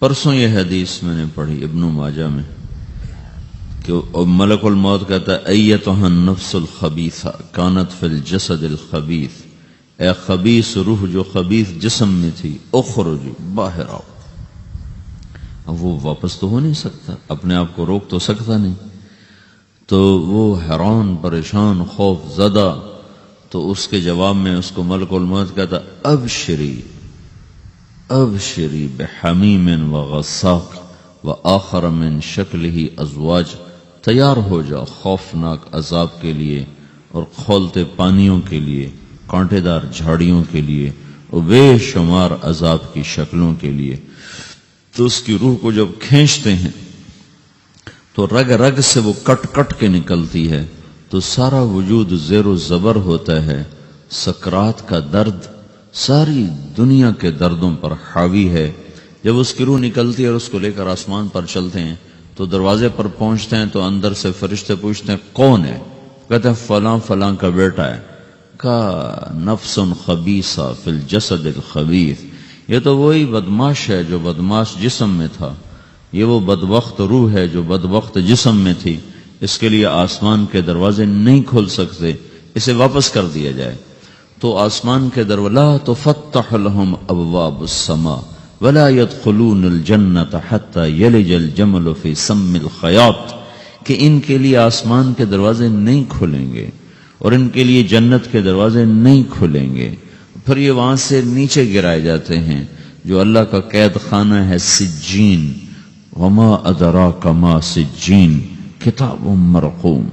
پرسوں یہ حدیث میں نے پڑھی ابن ماجہ میں کہ ملک الموت کہتا ہے ایتھا النفس الخبیثہ کانت فی الجسد الخبیث، اے خبیث روح جو خبیث جسم میں تھی، اخرج باہر آؤ۔ اب وہ واپس تو ہو نہیں سکتا، اپنے آپ کو روک تو سکتا نہیں، تو وہ حیران پریشان خوف زدہ، تو اس کے جواب میں اس کو ملک الموت کہتا ابشری ابشری بحمیم وغساق وآخر من شکلہ ازواج، تیار ہو جا خوفناک عذاب کے لیے اور کھولتے پانیوں کے لیے، کانٹے دار جھاڑیوں کے لیے اور بے شمار عذاب کی شکلوں کے لیے۔ تو اس کی روح کو جب کھینچتے ہیں تو رگ رگ سے وہ کٹ کٹ کے نکلتی ہے، تو سارا وجود زیر و زبر ہوتا ہے، سکرات کا درد ساری دنیا کے دردوں پر حاوی ہے۔ جب اس کی روح نکلتی ہے اور اس کو لے کر آسمان پر چلتے ہیں تو دروازے پر پہنچتے ہیں تو اندر سے فرشتے پوچھتے ہیں کون ہے؟ کہتے ہیں فلاں فلاں کا بیٹا ہے۔ کا نفس خبیثہ فی الجسد الخبیث، یہ تو وہی بدماش ہے جو بدماش جسم میں تھا، یہ وہ بدبخت روح ہے جو بدبخت جسم میں تھی، اس کے لیے آسمان کے دروازے نہیں کھل سکتے، اسے واپس کر دیا جائے۔ تو آسمان کے دروازے لا تفتح لهم ابواب السماء ولا يدخلون الجنة حتى يلج الجمل في سم الخياط، کہ ان کے لیے آسمان کے دروازے نہیں کھلیں گے اور ان کے لیے جنت کے دروازے نہیں کھلیں گے، پھر یہ وہاں سے نیچے گرائے جاتے ہیں جو اللہ کا قید خانہ ہے سجین۔ وما ادراک ما سجین کتاب مرقوم،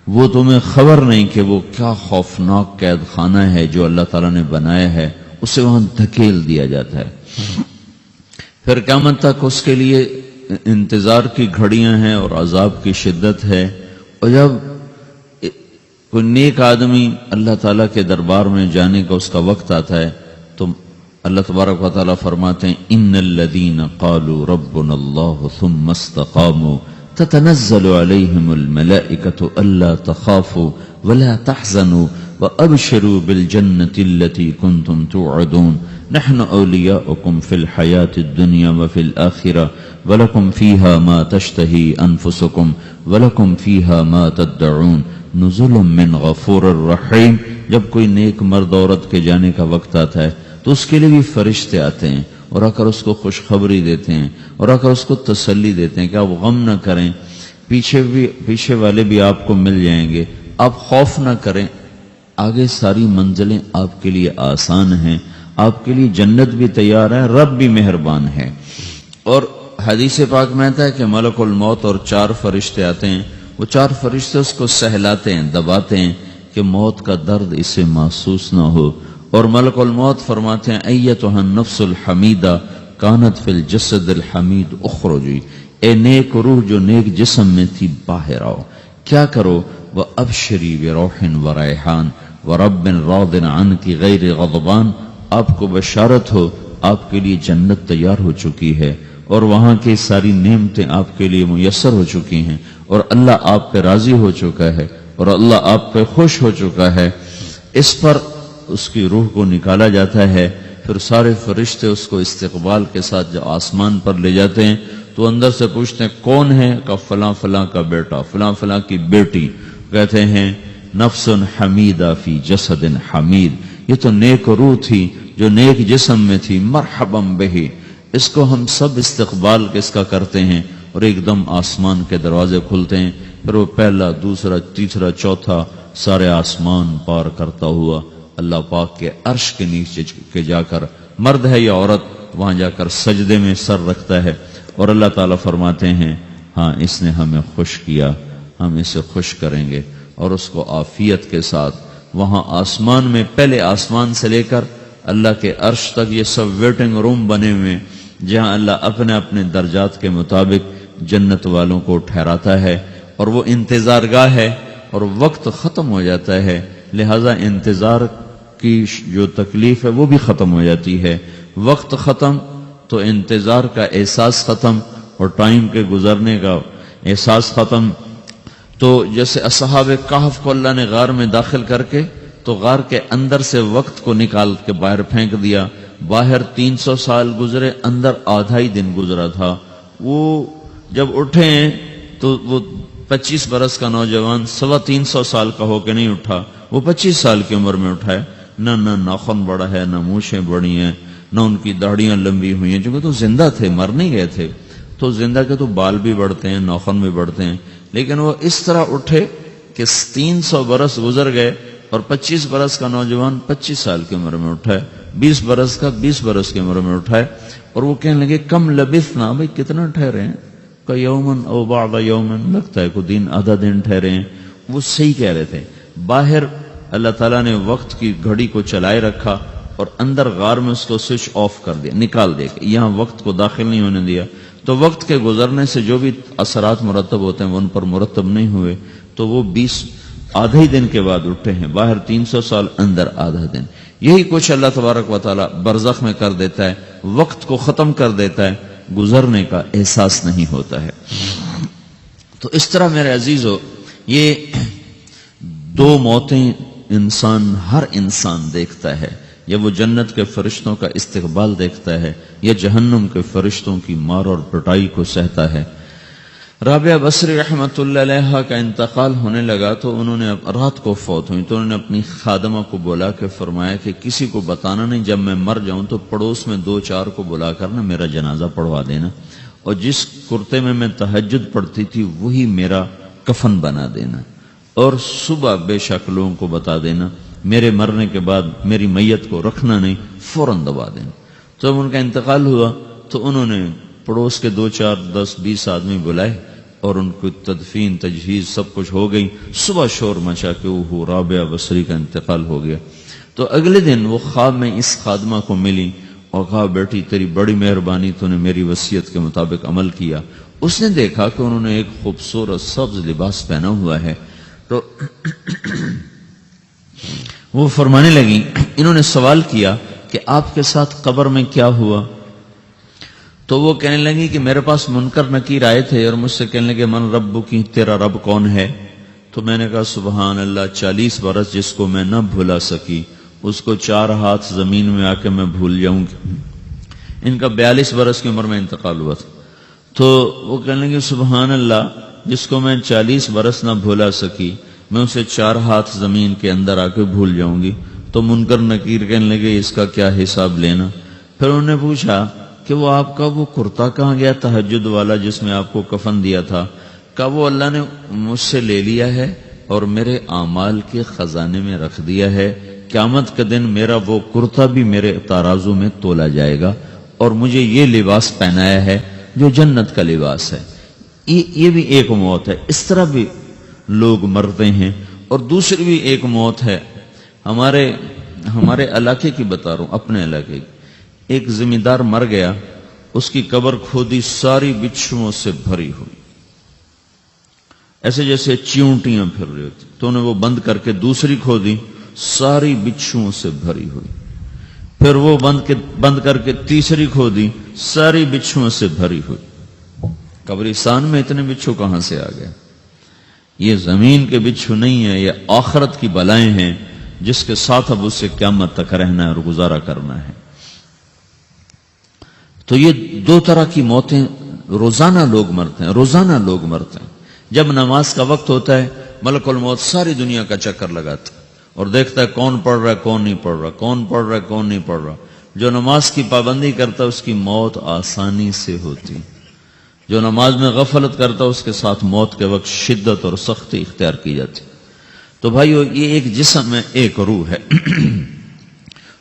وہ تمہیں خبر نہیں کہ وہ کیا خوفناک قید خانہ ہے جو اللہ تعالیٰ نے بنایا ہے، اسے وہاں دھکیل دیا جاتا ہے۔ پھر قیامت تک اس کے لیے انتظار کی گھڑیاں ہیں اور عذاب کی شدت ہے۔ اور جب کوئی نیک آدمی اللہ تعالیٰ کے دربار میں جانے کا اس کا وقت آتا ہے تو اللہ تبارک و تعالیٰ فرماتے ہیں ان الذین قالوا ربنا اللہ ثم استقاموا تتنزل علیہم الملائکۃ الا تخافوا ولا تحزنوا وابشروا بالجنۃ التي کنتم توعدون نحن اولیاؤکم فی الحیاۃ الدنیا وفی الآخرہ ولکم فیہا ما تشتہی انفسکم ولکم فیہا ما تدعون نزل من غفور الرحیم۔ جب کوئی نیک مرد عورت کے جانے کا وقت آتا ہے تو اس کے لیے بھی فرشتے آتے ہیں اور آ کر اس کو خوشخبری دیتے ہیں اور آ کر اس کو تسلی دیتے ہیں کہ آپ غم نہ کریں، پیچھے والے بھی آپ کو مل جائیں گے، آپ خوف نہ کریں، آگے ساری منزلیں آپ کے لیے آسان ہیں، آپ کے لیے جنت بھی تیار ہے، رب بھی مہربان ہے۔ اور حدیث پاک میں آتا ہے کہ ملک الموت اور 4 فرشتے آتے ہیں، وہ 4 فرشتے اس کو سہلاتے ہیں، دباتے ہیں کہ موت کا درد اسے محسوس نہ ہو۔ اور ملک الموت فرماتے ہیں ایتھا النفس الحمیدہ کانت فی الجسد الحمید اخرجی، اے نیک روح جو نیک جسم میں تھی باہر آؤ۔ کیا کرو؟ وابشری بروح وریحان ورب راض عنک غیر غضبان، آپ کو بشارت ہو آپ کے لیے جنت تیار ہو چکی ہے اور وہاں کی ساری نعمتیں آپ کے لیے میسر ہو چکی ہیں اور اللہ آپ پہ راضی ہو چکا ہے اور اللہ آپ پہ خوش ہو چکا ہے۔ اس پر اس کی روح کو نکالا جاتا ہے، پھر سارے فرشتے اس کو استقبال کے ساتھ جب آسمان پر لے جاتے ہیں تو اندر سے پوچھتے ہیں کون ہے؟ کہ فلاں فلاں کا بیٹا، فلاں فلاں کی بیٹی۔ کہتے ہیں نفس حمیدہ فی جسد حمید، یہ تو نیک روح تھی جو نیک جسم میں تھی، مرحبا بہی، اس کو ہم سب استقبال کس کا کرتے ہیں اور ایک دم آسمان کے دروازے کھلتے ہیں، پھر وہ پہلا دوسرا تیسرا چوتھا سارے آسمان پار کرتا ہوا اللہ پاک کے عرش کے نیچے کے جا کر، مرد ہے یا عورت، وہاں جا کر سجدے میں سر رکھتا ہے اور اللہ تعالیٰ فرماتے ہیں ہاں اس نے ہمیں خوش کیا، ہم اسے خوش کریں گے، اور اس کو عافیت کے ساتھ وہاں آسمان میں، پہلے آسمان سے لے کر اللہ کے عرش تک یہ سب ویٹنگ روم بنے ہوئے جہاں اللہ اپنے اپنے درجات کے مطابق جنت والوں کو ٹھہراتا ہے، اور وہ انتظار گاہ ہے اور وقت ختم ہو جاتا ہے، لہذا انتظار کی جو تکلیف ہے وہ بھی ختم ہو جاتی ہے۔ وقت ختم تو انتظار کا احساس ختم اور ٹائم کے گزرنے کا احساس ختم۔ تو جیسے اصحاب کہف کو اللہ نے غار میں داخل کر کے تو غار کے اندر سے وقت کو نکال کے باہر پھینک دیا، باہر 300 سال گزرے، اندر آدھا ہی دن گزرا تھا۔ وہ جب اٹھے ہیں تو وہ 25 برس کا نوجوان 325 سال کا ہو کے نہیں اٹھا، وہ 25 سال کی عمر میں اٹھا ہے۔ نہ ناخن بڑا ہے، نہ مونچھیں بڑی ہیں، نہ ان کی داڑیاں لمبی ہوئی ہیں، چونکہ تو زندہ تھے، مر نہیں گئے تھے۔ تو زندہ کے تو بال بھی بڑھتے ہیں، ناخن بھی بڑھتے ہیں، لیکن وہ اس طرح اٹھے کہ 300 برس گزر گئے اور 25 برس کا نوجوان 25 سال کی عمر میں اٹھا ہے، 20 برس کا 20 برس کی عمر میں اٹھا ہے۔ اور وہ کہنے لگے کم لبثنا، بھئی کتنا ٹھہرے ہیں، کہ یومن او بعض یومن، لگتا ہے کوئی دن آدھا دن ٹھہرے ہیں۔ وہ صحیح کہہ رہے تھے۔ باہر اللہ تعالیٰ نے وقت کی گھڑی کو چلائے رکھا اور اندر غار میں اس کو سوئچ آف کر دیا، نکال دیا، یہاں وقت کو داخل نہیں ہونے دیا۔ تو وقت کے گزرنے سے جو بھی اثرات مرتب ہوتے ہیں وہ ان پر مرتب نہیں ہوئے، تو وہ 20 آدھے ہی دن کے بعد اٹھے ہیں۔ باہر 300 سال، اندر آدھا دن۔ یہی کچھ اللہ تبارک و تعالیٰ برزخ میں کر دیتا ہے، وقت کو ختم کر دیتا ہے، گزرنے کا احساس نہیں ہوتا ہے۔ تو اس طرح میرے عزیزو، یہ دو موتیں ہر انسان دیکھتا ہے، یا وہ جنت کے فرشتوں کا استقبال دیکھتا ہے، یا جہنم کے فرشتوں کی مار اور پٹائی کو سہتا ہے۔ رابعہ بصری رحمت اللہ علیہ کا انتقال ہونے لگا تو انہوں نے رات کو فوت ہوئی، تو انہوں نے اپنی خادمہ کو بولا کہ فرمایا کہ کسی کو بتانا نہیں، جب میں مر جاؤں تو پڑوس میں 2-4 کو بلا کر نا میرا جنازہ پڑھوا دینا، اور جس کرتے میں تہجد پڑھتی تھی وہی میرا کفن بنا دینا، اور صبح بے شک لوگوں کو بتا دینا، میرے مرنے کے بعد میری میت کو رکھنا نہیں، فوراً دبا دینا۔ تو جب ان کا انتقال ہوا تو انہوں نے پڑوس کے 2-4 10-20 آدمی بلائے اور ان کو تدفین تجہیز سب کچھ ہو گئی۔ صبح شور مچا کہ وہ رابعہ بصری کا انتقال ہو گیا۔ تو اگلے دن وہ خواب میں اس خادمہ کو ملی اور کہا بیٹی تیری بڑی مہربانی، تو نے میری وصیت کے مطابق عمل کیا۔ اس نے دیکھا کہ انہوں نے ایک خوبصورت سبز لباس پہنا ہوا ہے، تو وہ فرمانے لگی، انہوں نے سوال کیا کہ آپ کے ساتھ قبر میں کیا ہوا؟ تو وہ کہنے لگی کہ میرے پاس منکر نکیر آئے تھے اور مجھ سے کہنے لگے من رب کی، تیرا رب کون ہے؟ تو میں نے کہا سبحان اللہ، 40 برس جس کو میں نہ بھلا سکی اس کو 4 ہاتھ زمین میں آ کے میں بھول جاؤں گی۔ ان کا 42 برس کی عمر میں انتقال ہوا تھا۔ تو وہ کہنے لگے سبحان اللہ، جس کو میں 40 برس نہ بھولا سکی میں اسے 4 ہاتھ زمین کے اندر آ کے بھول جاؤں گی۔ تو منکر نکیر کہنے لگے اس کا کیا حساب لینا؟ پھر انہوں نے پوچھا کہ وہ آپ کا وہ کرتا کہاں گیا تہجد والا جس میں آپ کو کفن دیا تھا؟ کہا وہ اللہ نے مجھ سے لے لیا ہے اور میرے اعمال کے خزانے میں رکھ دیا ہے، قیامت کے دن میرا وہ کرتا بھی میرے ترازو میں تولا جائے گا، اور مجھے یہ لباس پہنایا ہے جو جنت کا لباس ہے۔ یہ بھی ایک موت ہے۔ اس طرح بھی لوگ مرتے ہیں۔ اور دوسری بھی ایک موت ہے، ہمارے علاقے کی بتا رہا ہوں، اپنے علاقے کی۔ ایک زمیندار مر گیا، اس کی قبر کھودی، ساری بچھوؤں سے بھری ہوئی، ایسے جیسے چیونٹیاں پھر رہی ہوتی۔ تو انہیں وہ بند کر کے دوسری کھودی، ساری بچھوؤں سے بھری ہوئی۔ پھر وہ بند کر کے تیسری کھودی، ساری بچھوؤں سے بھری ہوئی۔ قبرستان میں اتنے بچھو کہاں سے آ گئے؟ یہ زمین کے بچھو نہیں ہے، یہ آخرت کی بلائیں ہیں جس کے ساتھ اب اسے قیامت تک رہنا ہے اور گزارا کرنا ہے۔ تو یہ 2 طرح کی موتیں روزانہ لوگ مرتے ہیں، روزانہ لوگ مرتے ہیں۔ جب نماز کا وقت ہوتا ہے ملک الموت ساری دنیا کا چکر لگاتا ہے اور دیکھتا ہے کون پڑھ رہا ہے کون نہیں پڑھ رہا، کون پڑھ رہا ہے کون نہیں پڑھ رہا۔ جو نماز کی پابندی کرتا ہے اس کی موت آسانی سے ہوتی، جو نماز میں غفلت کرتا ہے اس کے ساتھ موت کے وقت شدت اور سختی اختیار کی جاتی۔ تو بھائیو، یہ ایک جسم ہے، ایک روح ہے۔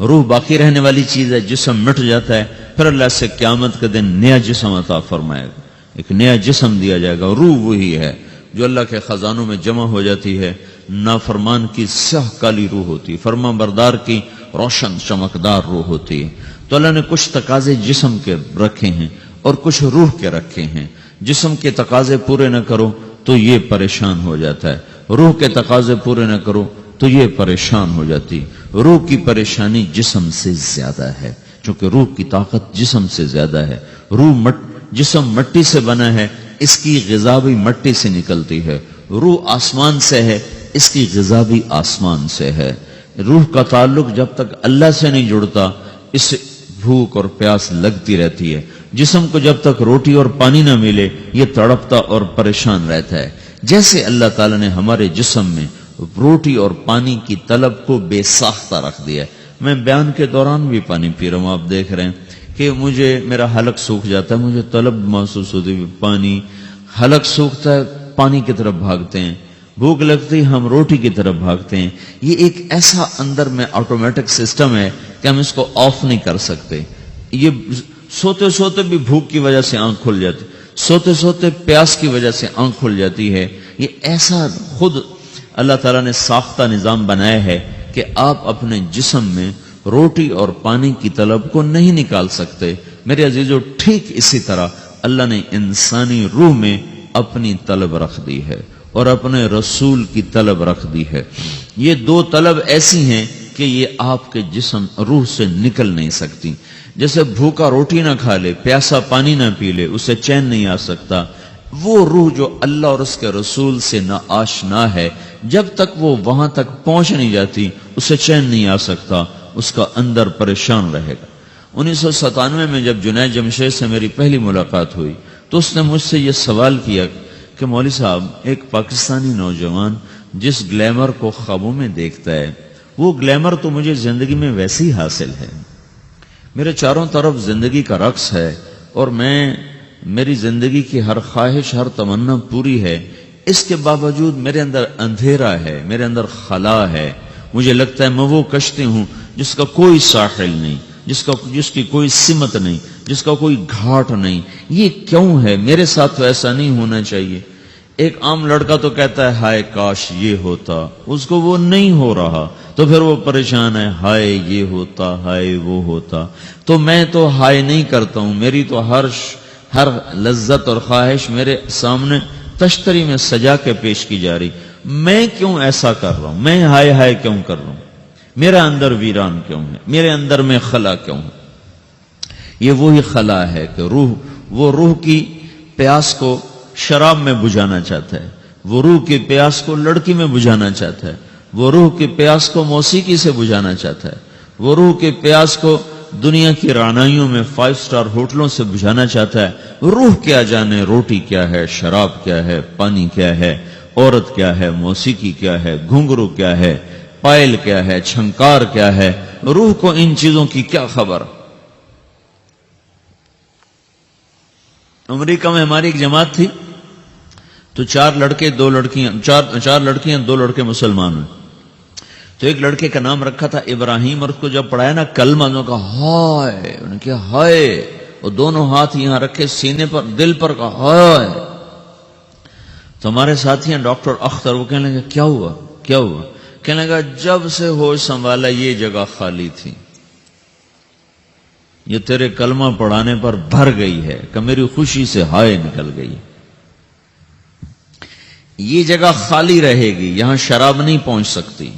روح باقی رہنے والی چیز ہے، جسم مٹ جاتا ہے، پھر اللہ سے قیامت کے دن نیا جسم عطا فرمائے گا، ایک نیا جسم دیا جائے گا۔ روح وہی ہے جو اللہ کے خزانوں میں جمع ہو جاتی ہے۔ نافرمان کی سیاہ کالی روح ہوتی ہے، فرما بردار کی روشن چمکدار روح ہوتی ہے۔ تو اللہ نے کچھ تقاضے جسم کے رکھے ہیں اور کچھ روح کے رکھے ہیں۔ جسم کے تقاضے پورے نہ کرو تو یہ پریشان ہو جاتا ہے، روح کے تقاضے پورے نہ کرو تو یہ پریشان ہو جاتی۔ روح کی پریشانی جسم سے زیادہ ہے، چونکہ روح کی طاقت جسم سے زیادہ ہے۔ جسم مٹی سے بنا ہے، اس کی غذا بھی مٹی سے نکلتی ہے۔ روح آسمان سے ہے، اس کی غذا بھی آسمان سے ہے۔ روح کا تعلق جب تک اللہ سے نہیں جڑتا، بھوک اور پیاس لگتی رہتی ہے. جسم کو جب تک روٹی اور پانی نہ ملے یہ تڑپتا اور پریشان رہتا ہے. جیسے اللہ تعالیٰ نے ہمارے جسم میں روٹی اور پانی کی طلب کو بے ساختہ رکھ دیا ہے. میں بیان کے دوران بھی پانی پی رہا ہوں، آپ دیکھ رہے ہیں کہ میرا حلق سوکھ جاتا ہے، مجھے طلب محسوس ہوتی ہے پانی. حلق سوکھتا ہے، پانی کی طرف بھاگتے ہیں. بھوک لگتی ہم روٹی کی طرف بھاگتے ہیں. یہ ایک ایسا اندر میں آٹومیٹک سسٹم ہے کہ ہم اس کو آف نہیں کر سکتے. یہ سوتے سوتے بھی بھوک کی وجہ سے آنکھ کھل جاتی، سوتے سوتے پیاس کی وجہ سے آنکھ کھل جاتی ہے. یہ ایسا خود اللہ تعالیٰ نے ساختہ نظام بنایا ہے کہ آپ اپنے جسم میں روٹی اور پانی کی طلب کو نہیں نکال سکتے. میرے عزیزو، ٹھیک اسی طرح اللہ نے انسانی روح میں اپنی طلب رکھ دی ہے اور اپنے رسول کی طلب رکھ دی ہے. یہ دو طلب ایسی ہیں کہ یہ آپ کے جسم روح سے نکل نہیں سکتی. جیسے بھوکا روٹی نہ کھا لے، پیاسا پانی نہ پی لے، اسے چین نہیں آ سکتا. وہ روح جو اللہ اور اس کے رسول سے نہ آشنا ہے، جب تک وہ وہاں تک پہنچ نہیں جاتی اسے چین نہیں آ سکتا، اس کا اندر پریشان رہے گا. 1997 میں جب جنید جمشید سے میری پہلی ملاقات ہوئی تو اس نے مجھ سے یہ سوال کیا کہ مولوی صاحب، ایک پاکستانی نوجوان جس گلیمر کو خوابوں میں دیکھتا ہے، وہ گلیمر تو مجھے زندگی میں ویسے ہی حاصل ہے. میرے چاروں طرف زندگی کا رقص ہے اور میری زندگی کی ہر خواہش، ہر تمنا پوری ہے. اس کے باوجود میرے اندر اندھیرا ہے، میرے اندر خلا ہے. مجھے لگتا ہے میں وہ کشتی ہوں جس کا کوئی ساحل نہیں، جس کی کوئی سمت نہیں، جس کا کوئی گھاٹ نہیں. یہ کیوں ہے؟ میرے ساتھ تو ایسا نہیں ہونا چاہیے. ایک عام لڑکا تو کہتا ہے ہائے کاش یہ ہوتا، اس کو وہ نہیں ہو رہا تو پھر وہ پریشان ہے، ہائے یہ ہوتا، ہائے وہ ہوتا. تو میں تو ہائے نہیں کرتا ہوں، میری تو ہر لذت اور خواہش میرے سامنے تشتری میں سجا کے پیش کی جا رہی. میں کیوں ایسا کر رہا ہوں؟ میں ہائے ہائے کیوں کر رہا ہوں؟ میرا اندر ویران کیوں ہے؟ میرے اندر میں خلا کیوں ہے؟ یہ وہی خلا ہے کہ وہ روح کی پیاس کو شراب میں بجھانا چاہتا ہے، وہ روح کی پیاس کو لڑکی میں بجھانا چاہتا ہے، وہ روح کی پیاس کو موسیقی سے بجھانا چاہتا ہے، وہ روح کی پیاس کو دنیا کی رعنائیوں میں 5 اسٹار ہوٹلوں سے بجھانا چاہتا ہے. روح کیا جانے روٹی کیا ہے، شراب کیا ہے، پانی کیا ہے، عورت کیا ہے، موسیقی کیا ہے، گھنگرو کیا ہے، پائل کیا ہے، چھنکار کیا ہے. روح کو ان چیزوں کی کیا خبر؟ امریکہ میں ہماری ایک جماعت تھی تو 4 لڑکے 2 لڑکیاں، 4 لڑکیاں 2 لڑکے مسلمان ہوئے. تو ایک لڑکے کا نام رکھا تھا ابراہیم، اور اس کو جب پڑھایا نا کلمہ، انہوں نے کہا ہائے، انہوں نے کہا ہائے، اور دونوں ہاتھ یہاں رکھے سینے پر، دل پر، کہا ہائے. تو ہمارے ساتھی ہیں ڈاکٹر اختر، وہ کہنے لگے کیا ہوا کیا ہوا؟ کہنے لگا جب سے ہوش سنبھالا یہ جگہ خالی تھی، یہ تیرے کلمہ پڑھانے پر بھر گئی ہے کہ میری خوشی سے ہائے نکل گئی. یہ جگہ خالی رہے گی، یہاں شراب نہیں پہنچ سکتی،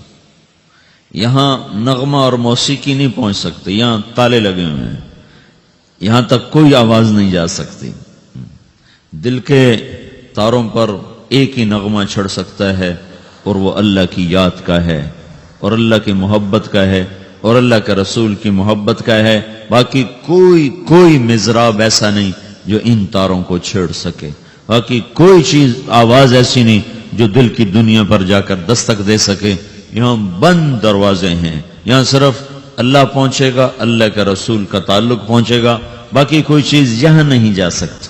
یہاں نغمہ اور موسیقی نہیں پہنچ سکتی، یہاں تالے لگے ہوئے ہیں، یہاں تک کوئی آواز نہیں جا سکتی. دل کے تاروں پر ایک ہی نغمہ چڑھ سکتا ہے اور وہ اللہ کی یاد کا ہے اور اللہ کی محبت کا ہے اور اللہ کے رسول کی محبت کا ہے. باقی کوئی مزراب ایسا نہیں جو ان تاروں کو چھیڑ سکے. باقی کوئی چیز، آواز ایسی نہیں جو دل کی دنیا پر جا کر دستک دے سکے. یہاں بند دروازے ہیں، یہاں صرف اللہ پہنچے گا، اللہ کے رسول کا تعلق پہنچے گا، باقی کوئی چیز یہاں نہیں جا سکتی.